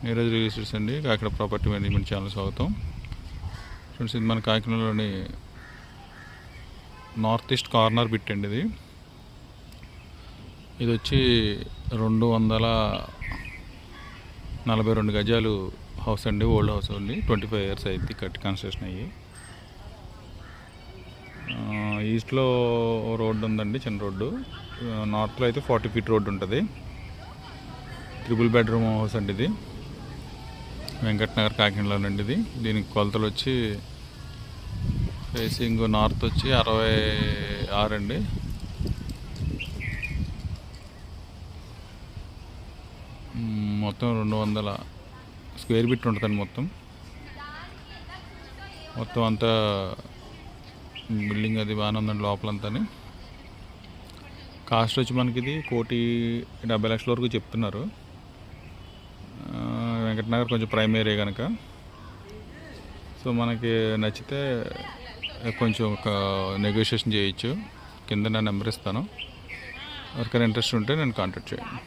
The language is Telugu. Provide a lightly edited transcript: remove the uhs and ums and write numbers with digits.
నీరజ్ రియల్ ఎస్టేట్స్ అండి, కాకినాడ ప్రాపర్టీ మేనేజ్మెంట్ ఛానల్ స్వాగతం. ఫ్రెండ్స్, ఇది మన కాకినాడలోని నార్త్ ఈస్ట్ కార్నర్ బిట్ అండి. ఇది వచ్చి 242 గజాలు హౌస్ అండి, ఓల్డ్ హౌస్ అండి. 25 years అయింది కట్టి కన్స్ట్రక్షన్ అయ్యి. ఈస్ట్లో రోడ్డు ఉందండి, చిన్న రోడ్డు. నార్త్లో అయితే 40 feet రోడ్డు ఉంటుంది. 3 bedroom హౌస్ అండి ఇది. వెంకటనగర్ కాకినాడలోనండి ఇది. దీనికి కొలతలు వచ్చి ఫేసింగ్ నార్త్ వచ్చి 66 అండి. మొత్తం 200 square feet ఉంటుందండి. మొత్తం అంతా బిల్డింగ్ అది బాగానే ఉందండి లోపలంతా. కాస్ట్ వచ్చి మనకి ఇది 1,70,00,000 వరకు చెప్తున్నారు. వెంకటనగర్ కొంచెం ప్రైమ్ ఏరియా కనుక. సో మనకి నచ్చితే కొంచెం ఒక నెగోషియేషన్ చేయొచ్చు. కింద నా నెంబర్ ఇస్తాను, ఎవరికైనా ఇంట్రెస్ట్ ఉంటే నేను కాంటాక్ట్ చేయండి.